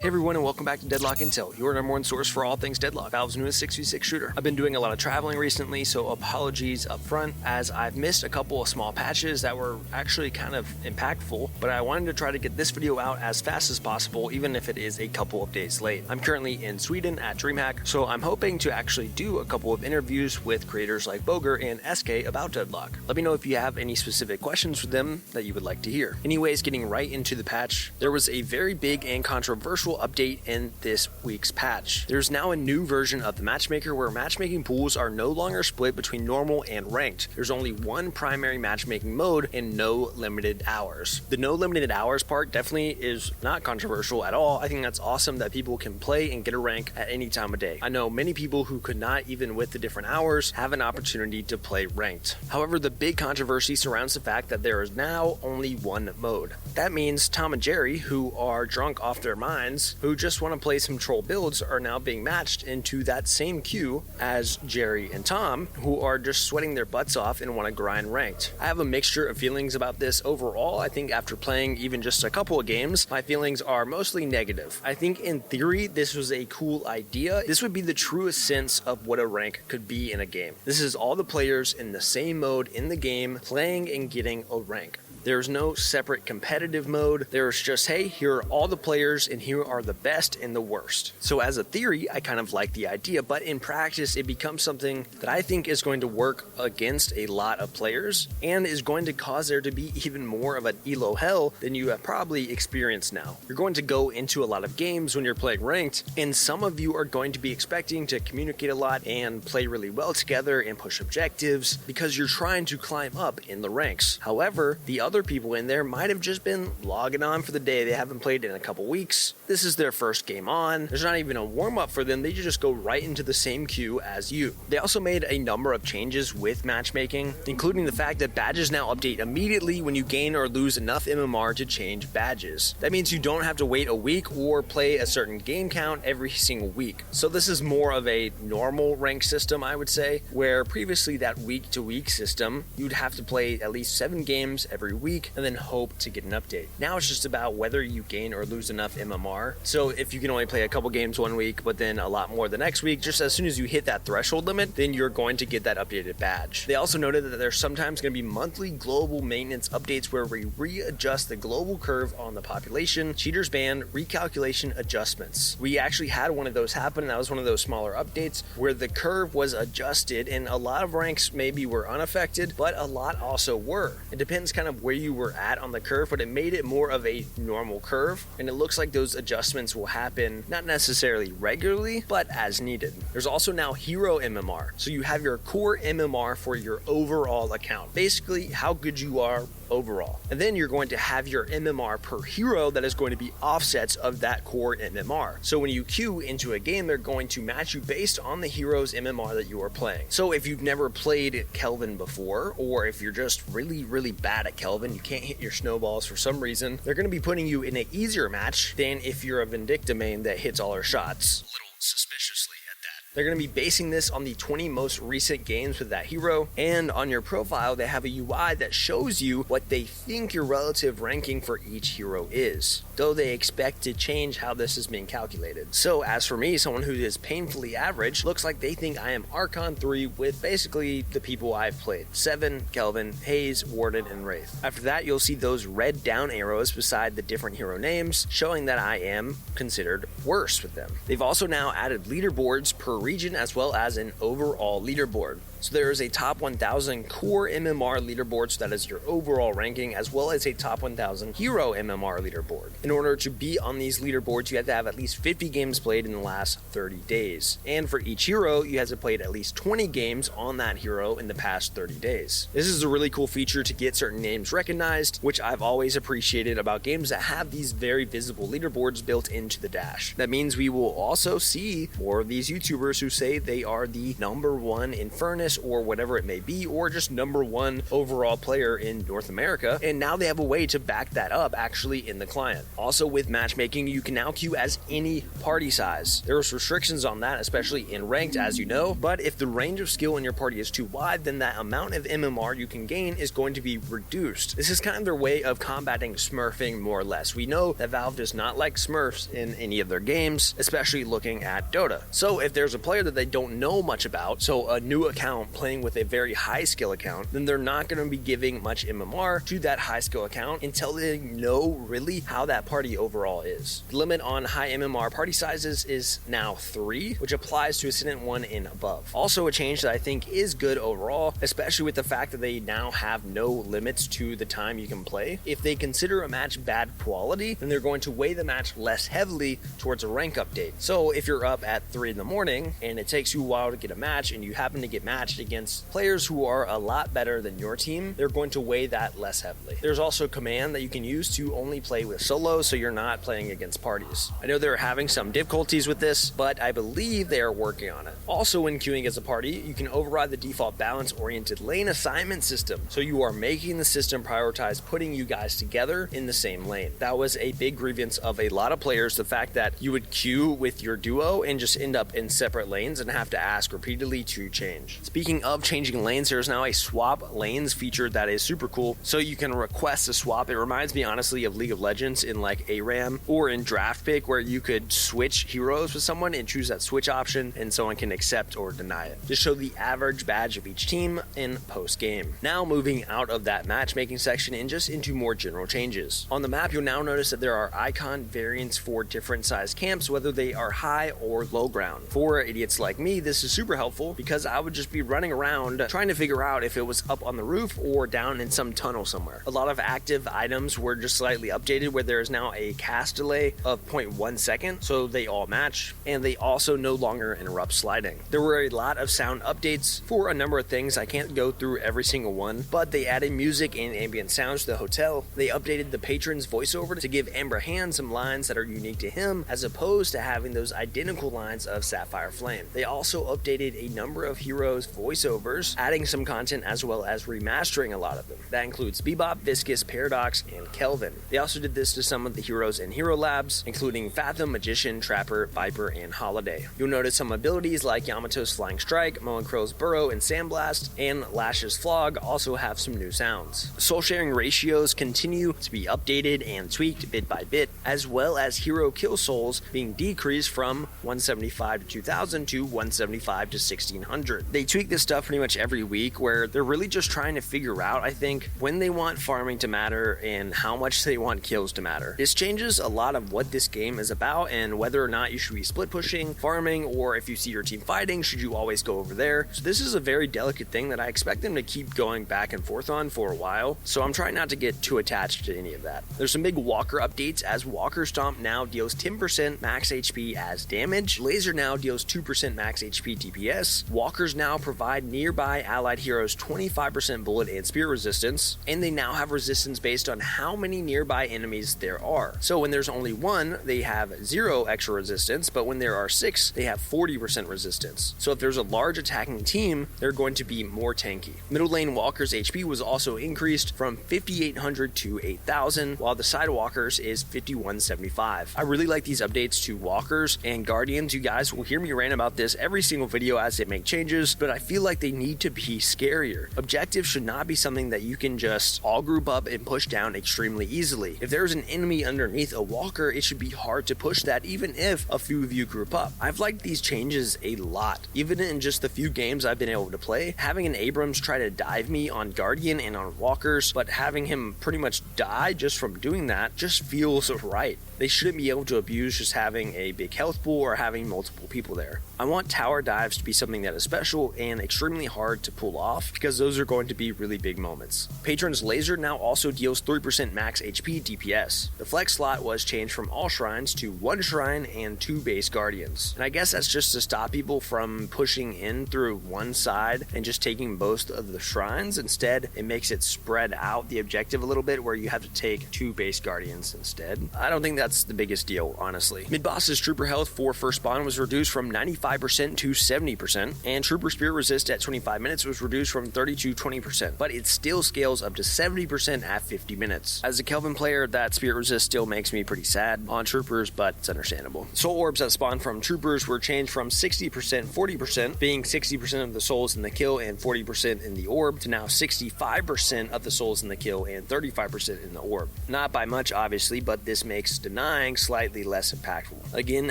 Hey everyone, and welcome back to Deadlock Intel, your number one source for all things Deadlock, Valve's newest 6v6 shooter. I've been doing a lot of traveling recently, so apologies up front, as I've missed a couple of small patches that were actually kind of impactful, but I wanted to try to get this video out as fast as possible, even if it is a couple of days late. I'm currently in Sweden at DreamHack, so I'm hoping to actually do a couple of interviews with creators like Boger and SK about Deadlock. Let me know if you have any specific questions for them that you would like to hear. Anyways, getting right into the patch, there was a very big and controversial update in this week's patch. There's now a new version of the matchmaker where matchmaking pools are no longer split between normal and ranked. There's only one primary matchmaking mode and no limited hours. The no limited hours part definitely is not controversial at all. I think that's awesome that people can play and get a rank at any time of day. I know many people who could not, even with the different hours, have an opportunity to play ranked. However, the big controversy surrounds the fact that there is now only one mode. That means Tom and Jerry, who are drunk off their minds, who just want to play some troll builds, are now being matched into that same queue as Jerry and Tom, who are just sweating their butts off and want to grind ranked. I have a mixture of feelings about this overall. I think after playing even just a couple of games, my feelings are mostly negative. I think in theory, this was a cool idea. This would be the truest sense of what a rank could be in a game. This is all the players in the same mode in the game playing and getting a rank. There's no separate competitive mode. There's just, hey, here are all the players and here are the best and the worst. So as a theory, I kind of like the idea, but in practice, it becomes something that I think is going to work against a lot of players and is going to cause there to be even more of an elo hell than you have probably experienced now. You're going to go into a lot of games when you're playing ranked, and some of you are going to be expecting to communicate a lot and play really well together and push objectives because you're trying to climb up in the ranks. However, the other people in there might have just been logging on for the day. They haven't played in a couple weeks. This is their first game on. There's not even a warm-up for them. They just go right into the same queue as you. They also made a number of changes with matchmaking, including the fact that badges now update immediately when you gain or lose enough MMR to change badges. That means you don't have to wait a week or play a certain game count every single week. So this is more of a normal rank system, I would say, where previously that week-to-week system, you'd have to play at least 7 games every week and then hope to get an update. Now it's just about whether you gain or lose enough MMR. So if you can only play a couple games one week, but then a lot more the next week, just as soon as you hit that threshold limit, then you're going to get that updated badge. They also noted that there's sometimes going to be monthly global maintenance updates where we readjust the global curve on the population, cheaters ban, recalculation adjustments. We actually had one of those happen, and that was one of those smaller updates where the curve was adjusted, and a lot of ranks maybe were unaffected, but a lot also were. It depends kind of where you were at on the curve, but it made it more of a normal curve, and it looks like those adjustments will happen not necessarily regularly, but as needed. There's also now hero MMR, so you have your core MMR for your overall account, basically how good you are overall, and then you're going to have your MMR per hero that is going to be offsets of that core MMR. So when you queue into a game, they're going to match you based on the hero's MMR that you are playing. So if you've never played Kelvin before, or if you're just really bad at Kelvin, you can't hit your snowballs for some reason, they're going to be putting you in an easier match than if you're a Vindicta main that hits all her shots. A little suspiciously at that. They're going to be basing this on the 20 most recent games with that hero, and on your profile they have a UI that shows you what they think your relative ranking for each hero is, though they expect to change how this is being calculated. So as for me, someone who is painfully average, looks like they think I am Archon 3 with basically the people I've played: Seven, Kelvin, Haze, Warden, and Wraith. After that, you'll see those red down arrows beside the different hero names, showing that I am considered worse with them. They've also now added leaderboards per region as well as an overall leaderboard. So there is a top 1000 core MMR leaderboard, so that is your overall ranking, as well as a top 1000 hero MMR leaderboard. In order to be on these leaderboards, you have to have at least 50 games played in the last 30 days. And for each hero, you have to play at least 20 games on that hero in the past 30 days. This is a really cool feature to get certain names recognized, which I've always appreciated about games that have these very visible leaderboards built into the dash. That means we will also see more of these YouTubers who say they are the #1 Infernus McGinnis or whatever it may be, or just number one overall player in North America, and now they have a way to back that up actually in the client. Also with matchmaking, you can now queue as any party size. There's restrictions on that, especially in ranked, as you know, but if the range of skill in your party is too wide, then that amount of MMR you can gain is going to be reduced. This is kind of their way of combating smurfing more or less. We know that Valve does not like smurfs in any of their games, especially looking at Dota. So if there's a player that they don't know much about, so a new account playing with a very high skill account, then they're not going to be giving much MMR to that high skill account until they know really how that party overall is. The limit on high MMR party sizes is now 3, which applies to Ascendant 1 and above. Also a change that I think is good overall, especially with the fact that they now have no limits to the time you can play. If they consider a match bad quality, then they're going to weigh the match less heavily towards a rank update. So if you're up at 3 in the morning and it takes you a while to get a match and you happen to get matched against players who are a lot better than your team, they're going to weigh that less heavily. There's also a command that you can use to only play with solos, so you're not playing against parties. I know they're having some difficulties with this, but I believe they are working on it. Also, when queuing as a party, you can override the default balance-oriented lane assignment system, so you are making the system prioritize putting you guys together in the same lane. That was a big grievance of a lot of players, the fact that you would queue with your duo and just end up in separate lanes and have to ask repeatedly to change. Speaking of changing lanes, there's now a swap lanes feature that is super cool, so you can request a swap. It reminds me honestly of League of Legends in like ARAM or in Draft Pick, where you could switch heroes with someone and choose that switch option and someone can accept or deny it. Just show the average badge of each team in post game. Now moving out of that matchmaking section and just into more general changes. On the map, you'll now notice that there are icon variants for different size camps, whether they are high or low ground. For idiots like me, this is super helpful because I would just be running around trying to figure out if it was up on the roof or down in some tunnel somewhere. A lot of active items were just slightly updated, where there is now a cast delay of 0.1 second, so they all match, and they also no longer interrupt sliding. There were a lot of sound updates for a number of things. I can't go through every single one, but they added music and ambient sounds to the hotel. They updated the patron's voiceover to give Amberhan some lines that are unique to him, as opposed to having those identical lines of Sapphire Flame. They also updated a number of heroes' voiceovers, adding some content as well as remastering a lot of them. That includes Bebop, Viscous, Paradox, and Kelvin. They also did this to some of the heroes in Hero Labs, including Fathom, Magician, Trapper, Viper, and Holiday. You'll notice some abilities like Yamato's Flying Strike, Mo and Krill's Burrow and Sandblast, and Lash's Flog also have some new sounds. Soul sharing ratios continue to be updated and tweaked bit by bit, as well as hero kill souls being decreased from 175 to 2000 to 175 to 1600. They tweak this stuff pretty much every week, where they're really just trying to figure out, I think, when they want farming to matter and how much they want kills to matter. This changes a lot of what this game is about and whether or not you should be split pushing, farming, or if you see your team fighting, should you always go over there. So this is a very delicate thing that I expect them to keep going back and forth on for a while, so I'm trying not to get too attached to any of that. There's some big Walker updates, as Walker Stomp now deals 10% max HP as damage, Laser now deals 2% max HP DPS, Walkers now provide nearby allied heroes 25% bullet and spear resistance, and they now have resistance based on how many nearby enemies there are. So when there's only one, they have 0 extra resistance, but when there are 6, they have 40% resistance. So if there's a large attacking team, they're going to be more tanky. Middle lane Walkers HP was also increased from 5800 to 8000, while the side Walkers is 5175. I really like these updates to Walkers and Guardians. You guys will hear me rant about this every single video as they make changes, but I feel like they need to be scarier. Objectives should not be something that you can just all group up and push down extremely easily. If there's an enemy underneath a Walker, it should be hard to push that even if a few of you group up. I've liked these changes a lot. Even in just the few games I've been able to play, having an Abrams try to dive me on Guardian and on Walkers, but having him pretty much die just from doing that just feels right. They shouldn't be able to abuse just having a big health pool or having multiple people there. I want tower dives to be something that is special and extremely hard to pull off, because those are going to be really big moments. Patron's Laser now also deals 3% max HP DPS. The flex slot was changed from all shrines to 1 shrine and 2 base guardians. And I guess that's just to stop people from pushing in through one side and just taking most of the shrines. Instead, it makes it spread out the objective a little bit, where you have to take 2 base guardians instead. I don't think that's the biggest deal, honestly. Mid-boss's trooper health for first spawn was reduced from 95% to 70%, and trooper spear resist at 25 minutes was reduced from 30 to 20%, but it still scales up to 70% at 50 minutes. As a Kelvin player, that spirit resist still makes me pretty sad on troopers, but it's understandable. Soul orbs that spawn from troopers were changed from 60% 40%, being 60% of the souls in the kill and 40% in the orb, to now 65% of the souls in the kill and 35% in the orb. Not by much, obviously, but this makes denying slightly less impactful. Again,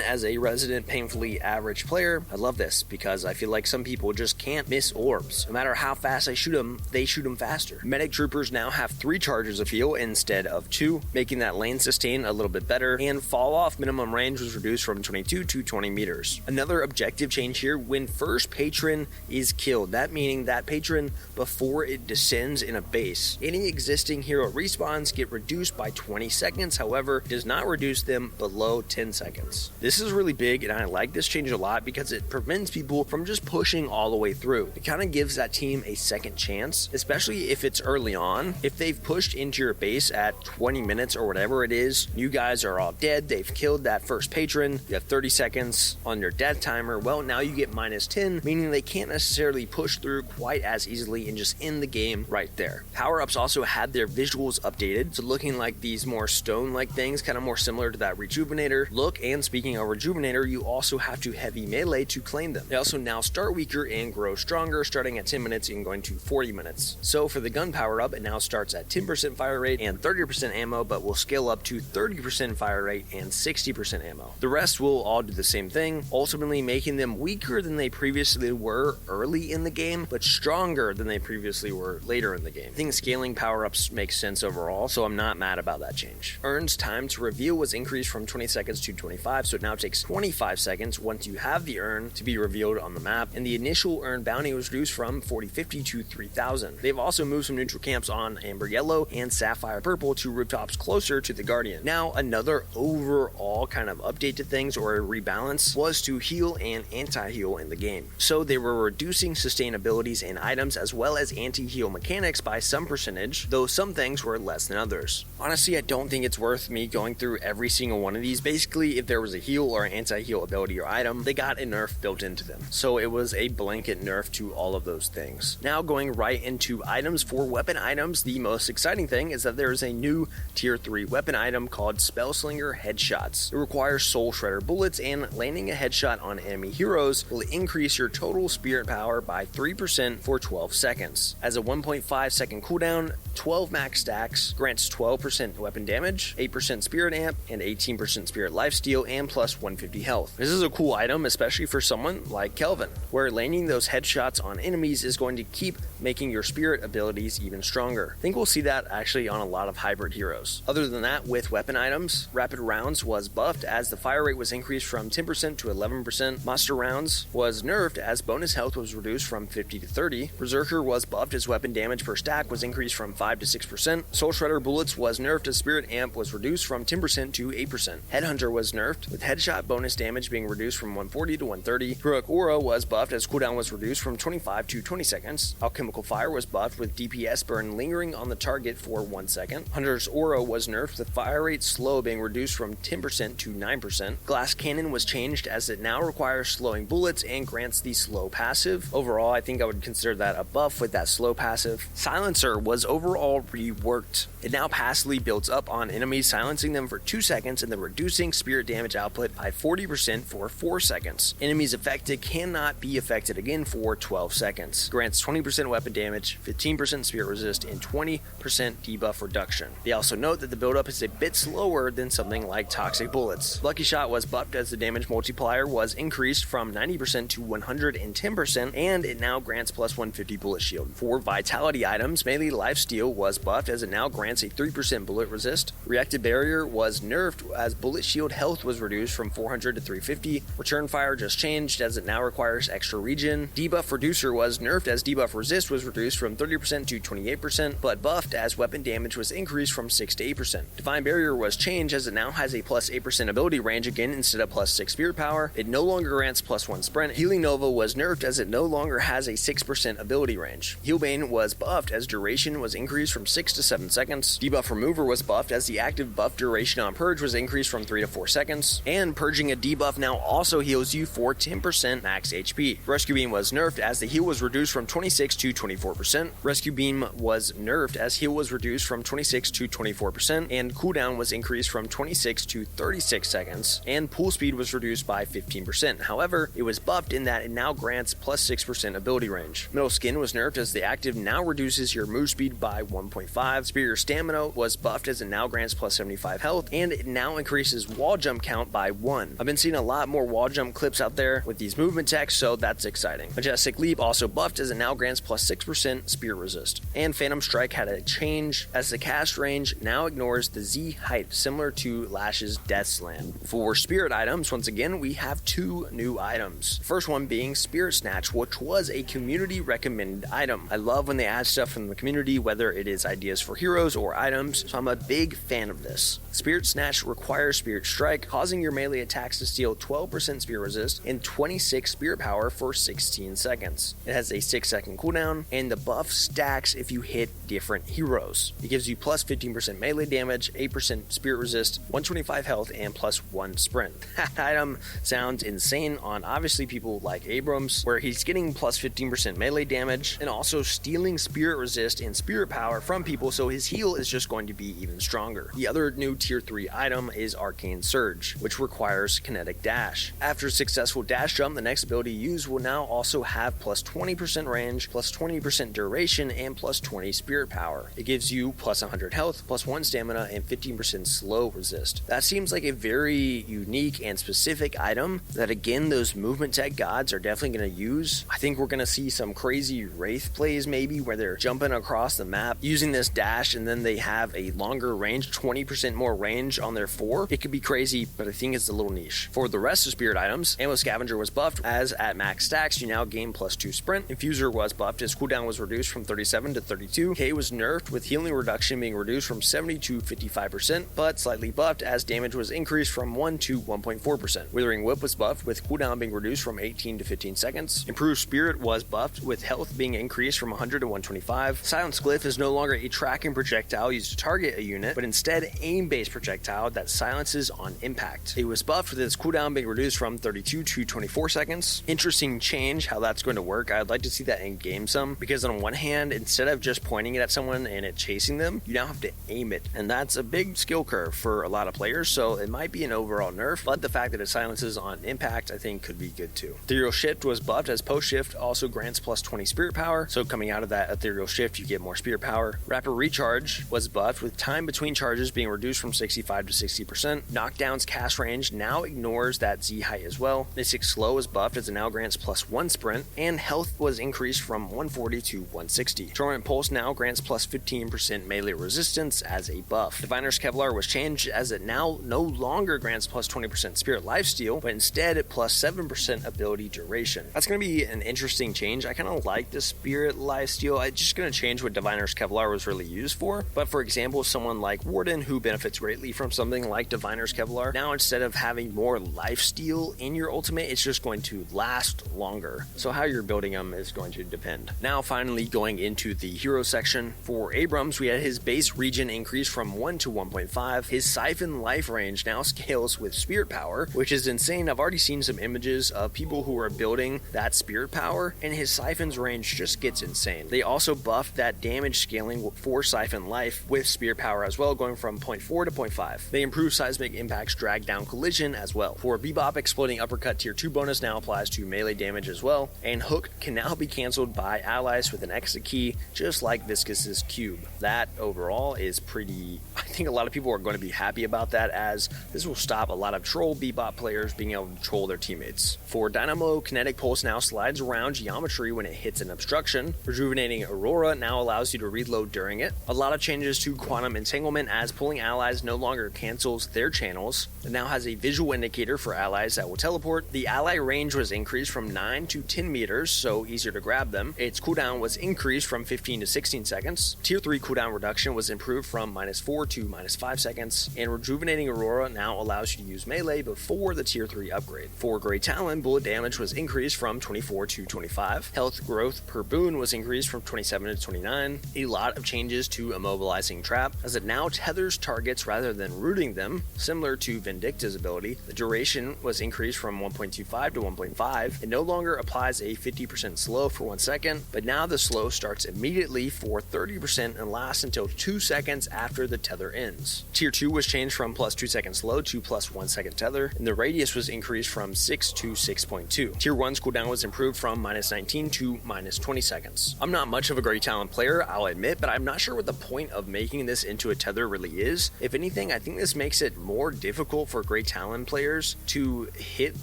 as a resident painfully average player, I love this because I feel like some people just can't miss orbs. No matter how fast I shoot them, they shoot them faster. Medic troopers now have 3 charges of heal instead of 2, making that lane sustain a little bit better, and fall off minimum range was reduced from 22 to 20 meters. Another objective change here: when first patron is killed, that meaning that patron before it descends in a base, any existing hero respawns get reduced by 20 seconds, however, it does not reduce them below 10 seconds. This is really big, and I like this change a lot because it prevents people from just pushing all the way through. It kind of gives that team a second chance, especially if it's early on. If they've pushed into your base at 20 minutes or whatever it is, you guys are all dead, they've killed that first patron, you have 30 seconds on your death timer, well, now you get minus 10, meaning they can't necessarily push through quite as easily and just end the game right there. Power-ups also had their visuals updated, so looking like these more stone-like things, kind of more similar to that Rejuvenator look, and speaking of Rejuvenator, you also have to heavy melee to claim them. They also now start weaker and grow stronger, starting at 10 minutes and going to 40 minutes. So for the gun power-up, it now starts at 10% fire rate and 30% ammo, but will scale up to 30% fire rate and 60% ammo. The rest will all do the same thing, ultimately making them weaker than they previously were early in the game, but stronger than they previously were later in the game. I think scaling power-ups makes sense overall, so I'm not mad about that change. Urn's time to reveal was increased from 20 seconds to 25, so it now takes 25 seconds once you have the urn to be revealed on the map, and the initial urn bounty was reduced from 4050 to 3000. They've also moved some neutral camps on Amber Yellow and Sapphire Purple to rooftops closer to the Guardian. Now, another overall kind of update to things, or a rebalance, was to heal and anti-heal in the game. So they were reducing sustainabilities and items as well as anti-heal mechanics by some percentage, though some things were less than others. Honestly, I don't think it's worth me going through every single one of these. Basically, if there was a heal or anti-heal ability or item, they got a nerf built into them. So it was a blanket nerf to all of those things. Now going right into items. For weapon items, the most exciting thing is that there is a new tier 3 weapon item called Spellslinger Headshots. It requires Soul Shredder bullets, and landing a headshot on enemy heroes will increase your total spirit power by 3% for 12 seconds. As a 1.5 second cooldown, 12 max stacks, grants 12% weapon damage, 8% spirit amp, and 18% spirit lifesteal, and plus 150 health. This is a cool item, especially for someone like Kelvin, where landing those headshots on enemies is going to keep making your spirit abilities even stronger. I think we'll see that actually on a lot of hybrid heroes. Other than that, with weapon items, Rapid Rounds was buffed as the fire rate was increased from 10% to 11%. Monster Rounds was nerfed as bonus health was reduced from 50 to 30. Berserker was buffed as weapon damage per stack was increased from 5 to 6%. Soul Shredder Bullets was nerfed as spirit amp was reduced from 10% to 8%. Headhunter was nerfed, with headshot bonus damage being reduced from 140 to 130. Heroic Aura was buffed as cooldown was reduced from 25 to 20 seconds. Alchemical Fire was buffed with DPS burn lingering on the target for 1 second. Hunter's Aura was nerfed, with fire rate slow being reduced from 10% to 9%. Glass Cannon was changed as it now requires slowing bullets and grants the slow passive. Overall, I think I would consider that a buff with that slow passive. Silencer was overall reworked. It now passively builds up on enemies, silencing them for 2 seconds and then reducing spirit damage output by 40% for 4 seconds. Enemies affected cannot be affected again for 12 seconds. Grants 20% weapon damage, 15% spirit resist, and 20% debuff reduction. They also note that the buildup is a bit slower than something like Toxic Bullets. Lucky Shot was buffed as the damage multiplier was increased from 90% to 110%, and it now grants plus 150 bullet shield. For vitality items, melee lifesteal was buffed as it now grants a 3% bullet resist. Reactive Barrier was nerfed as bullet shield health was reduced from 400 to 350. Return Fire just changed as it now requires extra regen. Debuff Reducer was nerfed as debuff resist was reduced from 30% to 28%, but buffed as weapon damage was increased from 6 to 8%. Divine Barrier was changed as it now has a plus 8% ability range again instead of plus 6 spirit power. It no longer grants plus 1 sprint. Healing Nova was nerfed as it no longer has a 6% ability range. Healbane was buffed as duration was increased from 6 to 7 seconds. Debuff Remover was buffed as the active buff duration on Purge was increased from 3 to 4 seconds. And purging a debuff now also heals you for 10% max HP. Rescue Beam was was nerfed as the heal was reduced from 26 to 24%. Rescue Beam was nerfed as heal was reduced from 26 to 24%, and cooldown was increased from 26 to 36 seconds, and pool speed was reduced by 15%. However, it was buffed in that it now grants plus 6% ability range. Metal Skin was nerfed as the active now reduces your move speed by 1.5. Superior Stamina was buffed as it now grants plus 75 health, and it now increases wall jump count by 1. I've been seeing a lot more wall jump clips out there with these movement techs, so that's exciting. Majestic Leap also buffed as it now grants plus 6% spear resist. And Phantom Strike had a change as the cast range now ignores the Z height, similar to Lash's Death Slam. For spirit items, once again, we have 2 new items. First one being Spirit Snatch, which was a community recommended item. I love when they add stuff from the community, whether it is ideas for heroes or items, so I'm a big fan of this. Spirit Snatch requires Spirit Strike, causing your melee attacks to steal 12% spear resist and 26 spirit power for 16 seconds. It has a 6-second cooldown, and the buff stacks if you hit different heroes. It gives you plus 15% melee damage, 8% spirit resist, 125 health, and plus 1 sprint. That item sounds insane on obviously people like Abrams, where he's getting plus 15% melee damage and also stealing spirit resist and spirit power from people, so his heal is just going to be even stronger. The other new tier 3 item is Arcane Surge, which requires kinetic dash. After a successful dash jump, the next ability you use will now also have plus 20% range, plus 20% duration, and plus 20 spirit power. It gives you plus 100 health, plus 1 stamina, and 15% slow resist. That seems like a very unique and specific item that, again, those movement tech gods are definitely going to use. I think we're going to see some crazy Wraith plays maybe where they're jumping across the map using this dash, and then they have a longer range, 20% more range on their 4. It could be crazy, but I think it's a little niche. For the rest of spirit items, Ammo Scavenger was buffed as at max stacks you now gain plus 2 sprint. Infuser was buffed as cooldown was reduced from 37 to 32. K was nerfed with healing reduction being reduced from 70 to 55%, but slightly buffed as damage was increased from 1 to 1.4%. Withering Whip was buffed with cooldown being reduced from 18 to 15 seconds. Improved Spirit was buffed with health being increased from 100 to 125. Silence Glyph is no longer a tracking projectile used to target a unit, but instead aim-based projectile that silences on impact. It was buffed with its cooldown being reduced from 32 to 24 seconds. Interesting change how that's going to work. I'd like to see that in game some, because on one hand, instead of just pointing it at someone and it chasing them, you now have to aim it, and that's a big skill curve for a lot of players, so it might be an overall nerf, but the fact that it silences on impact I think could be good too. Ethereal Shift was buffed as post shift also grants plus 20 spirit power, so coming out of that Ethereal Shift you get more spirit power. Rapid Recharge was buffed with time between charges being reduced from 65 to 60%. Knockdown's cast range now ignores that Z height as well. Mystic Slow was buffed as it now grants plus 1 sprint, and health was increased from 140 to 160. Torment Pulse now grants plus 15% melee resistance as a buff. Diviner's Kevlar was changed as it now no longer grants plus 20% spirit lifesteal, but instead plus 7% ability duration. That's going to be an interesting change. I kind of like the spirit lifesteal. It's just going to change what Diviner's Kevlar was really used for. But for example, someone like Warden, who benefits greatly from something like Diviner's Kevlar, now instead of having more lifesteal in your ultimate, it's just going to last longer. So how you're building them is going to depend. Now finally going into the hero section. For Abrams, we had his base region increased from 1 to 1.5. His Siphon life range now scales with spirit power, which is insane. I've already seen some images of people who are building that spirit power, and his Siphon's range just gets insane. They also buffed that damage scaling for Siphon life with spirit power as well, going from 0.4 to 0.5. They improved Seismic Impact's drag down collision as well. For Bebop, Exploding Uppercut tier 2 bonus now applies to melee damage as well, and Hook can now be cancelled by allies with an exit key, just like Viscous's Cube. That overall is pretty... I think a lot of people are going to be happy about that, as this will stop a lot of troll Bebop players being able to troll their teammates. For Dynamo, Kinetic Pulse now slides around geometry when it hits an obstruction. Rejuvenating Aurora now allows you to reload during it. A lot of changes to Quantum Entanglement, as pulling allies no longer cancels their channels. It now has a visual indicator for allies that will teleport. The ally range was increased from 9 to 10 meters, so easier to grab them. Its cooldown was increased from 15 to 16 seconds. Tier 3 cooldown reduction was improved from -4 to -5 seconds, and Rejuvenating Aurora now allows you to use melee before the tier 3 upgrade. For Grey Talon, bullet damage was increased from 24 to 25. Health growth per boon was increased from 27 to 29. A lot of changes to Immobilizing Trap, as it now tethers targets rather than rooting them, similar to Vindicta's ability. The duration was increased from 1.25 to 1.5. It no longer applies a 50% slow for 1 second, but now the slow starts immediately for 30% and lasts until 2 seconds after the tether ends. Tier 2 was changed from plus 2 seconds slow to plus 1 second tether, and the radius was increased from 6 to 6.2. Tier 1's cooldown was improved from minus 19 to minus 20 seconds. I'm not much of a great Talon player, I'll admit, but I'm not sure what the point of making this into a tether really is. If anything, I think this makes it more difficult for great Talon players to hit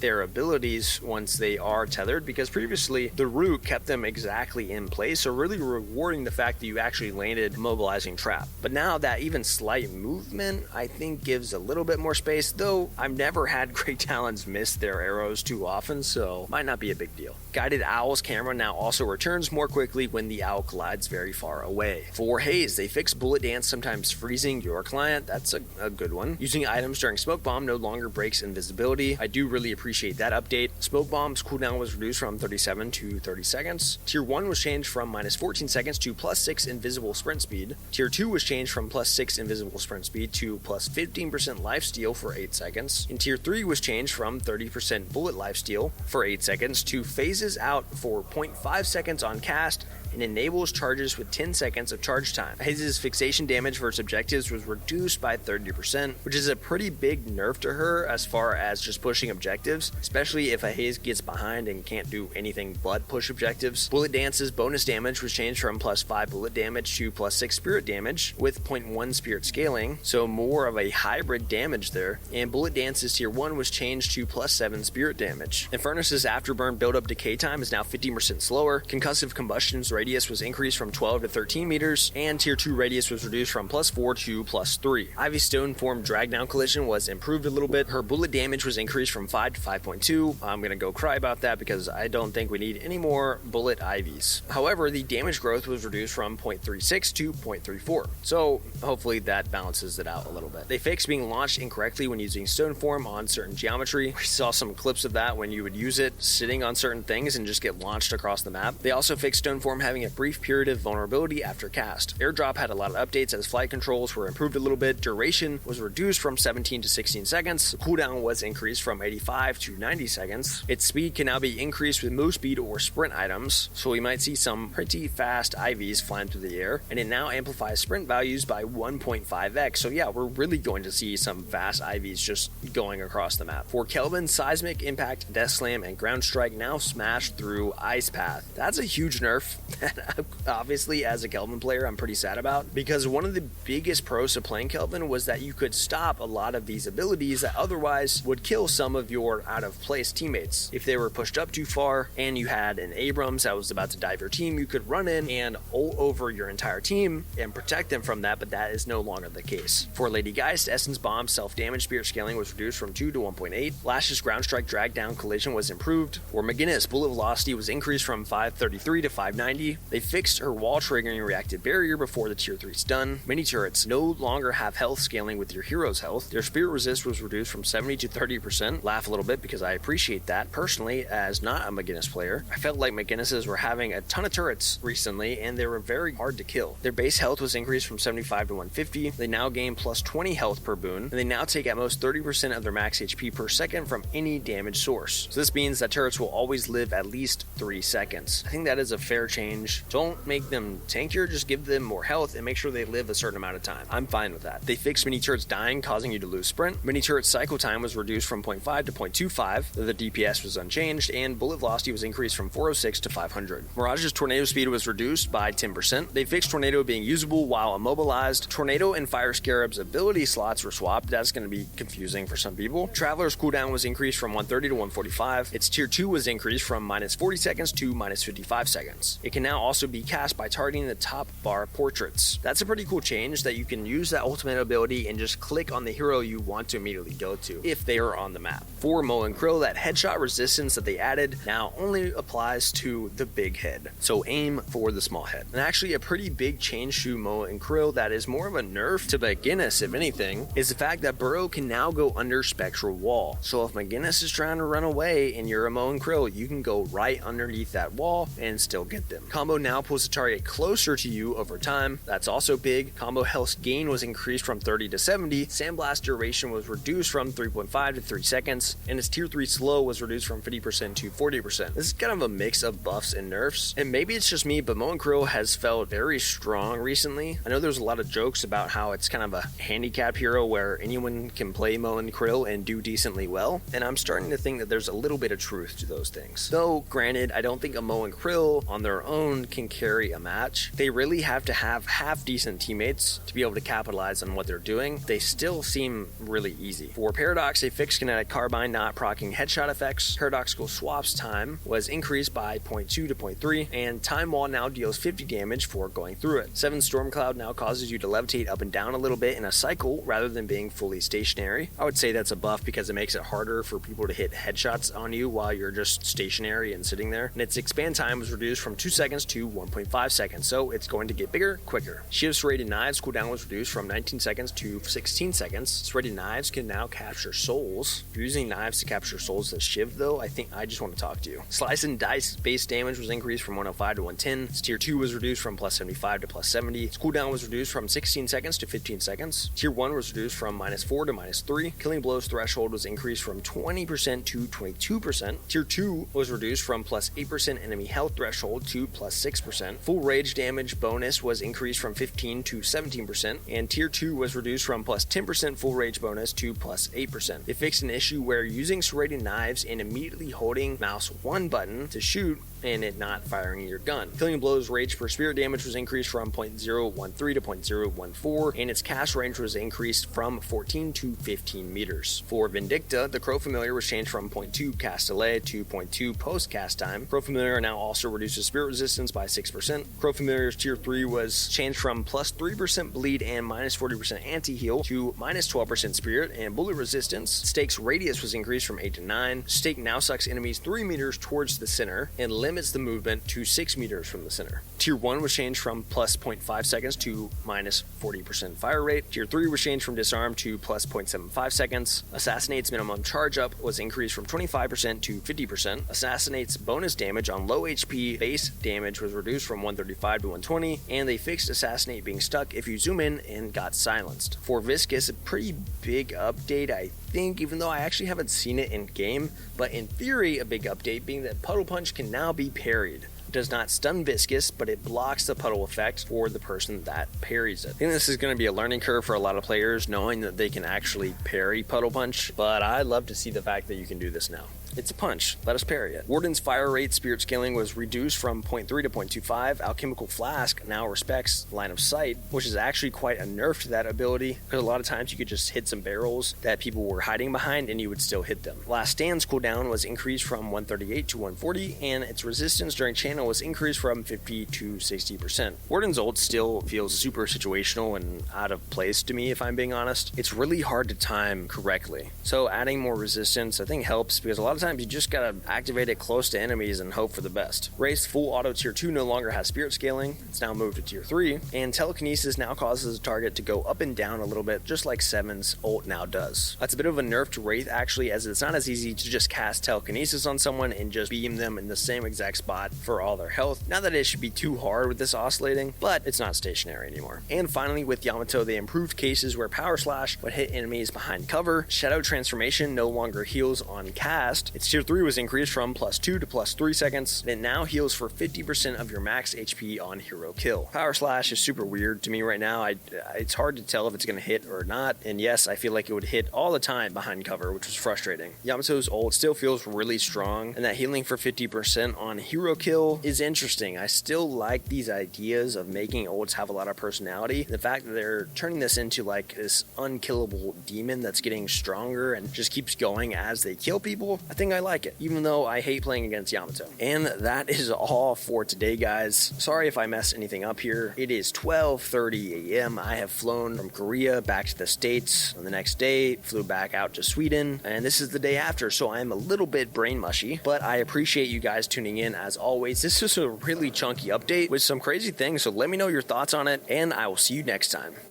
their abilities once they are tethered, because previously the root kept them exactly in place, so really rewarding the fact that you actually landed a mobilizing trap. But now that even slight movement, I think, gives a little bit more space, though I've never had great Talons miss their arrows too often, so might not be a big deal. Guided Owl's camera now also returns more quickly when the owl collides very far away. For Haze, they fixed bullet dance, sometimes freezing your client. That's a good one. Using items during smoke bomb no longer breaks invisibility. I do really appreciate that update. Smoke bomb's cooldown was reduced from 37 to 30 seconds. Tier 1 was changed from minus 14 seconds to plus 6 invisible sprint speed. Tier 2 was changed from plus 6 invisible sprint speed to plus 15% lifesteal for 8 seconds. And Tier 3 was changed from 30% bullet lifesteal for 8 seconds to phases out for 0.5 seconds on cast and enables charges with 10 seconds of charge time. Haze's fixation damage versus objectives was reduced by 30%, which is a pretty big nerf to her as far as just pushing objectives, especially if a Haze gets behind and can't do anything but push objectives. Bullet Dance's bonus damage was changed from plus 5 bullet damage to plus 6 spirit damage with 0.1 spirit scaling, so more of a hybrid damage there. And Bullet Dance's tier 1 was changed to plus 7 spirit damage. Infernus's afterburn build-up decay time is now 15% slower. Concussive combustion's radius was increased from 12 to 13 meters, and tier 2 radius was reduced from plus 4 to plus 3. Ivy's stone form drag down collision was improved a little bit. Her bullet damage was increased from 5 to 5.2. I'm gonna go cry about that because I don't think we need any more bullet Ivies. However, the damage growth was reduced from 0.36 to 0.34, so hopefully that balances it out a little bit. They fixed being launched incorrectly when using stone form on certain geometry. We saw some clips of that when you would use it sitting on certain things and just get launched across the map. They also fixed stone form having a brief period of vulnerability after cast. Airdrop had a lot of updates as flight controls were improved a little bit. Duration was reduced from 17 to 16 seconds. The cooldown was increased from 85 to 90 seconds. Its speed can now be increased with move speed or sprint items, so we might see some pretty fast IVs flying through the air, and it now amplifies sprint values by 1.5x, so yeah, we're really going to see some fast IVs just going across the map. For Kelvin, Seismic, Impact, Death Slam, and Ground Strike now smash through Ice Path. That's a huge nerf that obviously as a Kelvin player I'm pretty sad about, because one of the biggest pros to playing Kelvin was that you could stop a lot of these abilities that otherwise would kill some of your out of place teammates. If they were pushed up too far and you had an Abrams that was about to dive your team, you could run in and ult over your entire team and protect them from that, but that is no longer the case. For Lady Geist, Essence Bomb self-damage spirit scaling was reduced from 2 to 1.8. Lash's ground strike drag down collision was improved. For McGinnis, bullet velocity was increased from 533 to 590. They fixed her wall triggering reactive barrier before the tier 3 stun. Mini turrets no longer have health scaling with your hero's health. Their spirit resist was reduced from 70 to 30%. Laugh a little bit because I appreciate that. Personally, as not a McGinnis player, I felt like McGinnis's were having a ton of turrets recently and they were very hard to kill. Their base health was increased from 75 to 150. They now gain plus 20 health per boon, and they now take at most 30% of their max HP per second from any damage source. So this means that turrets will always live at least 3 seconds. I think that is a fair change. Don't make them tankier, just give them more health and make sure they live a certain amount of time. I'm fine with that. They fixed mini turrets dying, causing you to lose sprint. Mini turret cycle time was reduced from 0.5 to 0.25. The DPS was unchanged, and bullet velocity was increased from 406 to 500. Mirage's tornado speed was reduced by 10%. They fixed tornado being usable while immobilized. Tornado and Fire Scarab's ability slots were swapped. That's going to be confusing for some people. Traveler's cooldown was increased from 130 to 145. Its tier 2 was increased from minus 40 seconds to minus 55 seconds. It can now also be cast by targeting the top bar portraits. That's a pretty cool change that you can use that ultimate ability and just click on the hero you want to immediately go to if they are on the map. For Mo and Krill, that headshot resistance that they added now only applies to the big head, so aim for the small head. And actually a pretty big change to Mo and Krill that is more of a nerf to McGinnis, if anything, is the fact that Burrow can now go under Spectral Wall. So if McGinnis is trying to run away and you're a Mo and Krill, you can go right underneath that wall and still get them. Combo now pulls the target closer to you over time. That's also big. Combo health gain was increased from 30 to 70. Sandblast duration was reduced from 3.5 to 3 seconds, and its tier 3 slow was reduced from 50% to 40%. This is kind of a mix of buffs and nerfs, and maybe it's just me, but Mo and Krill has felt very strong recently. I know there's a lot of jokes about how it's kind of a handicap hero where anyone can play Mo and Krill and do decently well, and I'm starting to think that there's a little bit of truth to those things. Though, granted, I don't think a Mo and Krill on their own can carry a match. They really have to have half-decent teammates to be able to capitalize on what they're doing. They still seem really easy. For Paradox, they fixed Kinetic Carbine not proccing headshot effects. Paradoxical Swaps time was increased by 0.2 to 0.3, and Time Wall now deals 50 damage for going through it. 7 Storm Cloud now causes you to levitate up and down a little bit in a cycle rather than being fully stationary. I would say that's a buff because it makes it harder for people to hit headshots on you while you're just stationary and sitting there. And its expand time was reduced from 2 seconds to 1.5 seconds, so it's going to get bigger quicker. Shiv's Serrated Knives cooldown was reduced from 19 seconds to 16 seconds. Serrated Knives can now capture souls. If you're using knives to capture souls as Shiv though, I think I just want to talk to you. Slice and Dice base damage was increased from 105 to 110. Its tier 2 was reduced from plus 75 to plus 70. Its cooldown was reduced from 16 seconds to 15 seconds. Tier 1 was reduced from -4 to -3. Killing Blows threshold was increased from 20% to 22%. Tier 2 was reduced from plus 8% enemy health threshold to plus 6%. Full rage damage bonus was increased from 15 to 17%, and tier 2 was reduced from plus 10% full rage bonus to plus 8%. It fixed an issue where using serrated knives and immediately holding mouse 1 button to shoot and it not firing your gun. Killing Blows rage per spirit damage was increased from 0.013 to 0.014, and its cast range was increased from 14 to 15 meters. For Vindicta, the Crow Familiar was changed from 0.2 cast delay to 0.2 post cast time. Crow Familiar now also reduces spirit resistance by 6%. Crow Familiar's tier 3 was changed from plus 3% bleed and minus 40% anti-heal to minus 12% spirit and bullet resistance. Stake's radius was increased from 8 to 9. Stake now sucks enemies 3 meters towards the center and limits the movement to 6 meters from the center. Tier 1 was changed from plus 0.5 seconds to minus 40% fire rate. Tier 3 was changed from disarm to plus 0.75 seconds. Assassinate's minimum charge up was increased from 25% to 50%. Assassinate's bonus damage on low HP base damage was reduced from 135 to 120, and they fixed Assassinate being stuck if you zoom in and got silenced. For Viscous, a pretty big update, I think, even though I actually haven't seen it in game, but in theory a big update being that Puddle Punch can now be parried. It does not stun Viscous, but it blocks the puddle effect for the person that parries it. I think this is going to be a learning curve for a lot of players, knowing that they can actually parry Puddle Punch, but I love to see the fact that you can do this now. It's a punch. Let us parry it. Warden's fire rate spirit scaling was reduced from 0.3 to 0.25. Alchemical Flask now respects line of sight, which is actually quite a nerf to that ability, because a lot of times you could just hit some barrels that people were hiding behind and you would still hit them. Last Stand's cooldown was increased from 138 to 140, and its resistance during channel was increased from 50 to 60%. Warden's ult still feels super situational and out of place to me, if I'm being honest. It's really hard to time correctly. So adding more resistance I think helps, because a lot of times you just gotta activate it close to enemies and hope for the best. Wraith's full auto tier 2 no longer has spirit scaling. It's now moved to tier 3, and telekinesis now causes a target to go up and down a little bit, just like 7's ult now does. That's a bit of a nerf to Wraith actually, as it's not as easy to just cast telekinesis on someone and just beam them in the same exact spot for all their health. Not that it should be too hard with this oscillating, but it's not stationary anymore. And finally, with Yamato, they improved cases where Power Slash would hit enemies behind cover. Shadow Transformation no longer heals on cast. Its tier 3 was increased from plus 2 to plus 3 seconds, and it now heals for 50% of your max HP on hero kill. Power Slash is super weird to me right now. It's hard to tell if it's going to hit or not, and yes, I feel like it would hit all the time behind cover, which was frustrating. Yamato's ult still feels really strong, and that healing for 50% on hero kill is interesting. I still like these ideas of making ults have a lot of personality. The fact that they're turning this into like this unkillable demon that's getting stronger and just keeps going as they kill people, I think I like it, even though I hate playing against Yamato. And that is all for today, guys. Sorry if I messed anything up here. It is 12:30 a.m. I have flown from Korea back to the States. On the next day, flew back out to Sweden, and this is the day after, so I'm a little bit brain mushy, but I appreciate you guys tuning in as always. This is a really chunky update with some crazy things, so let me know your thoughts on it, and I will see you next time.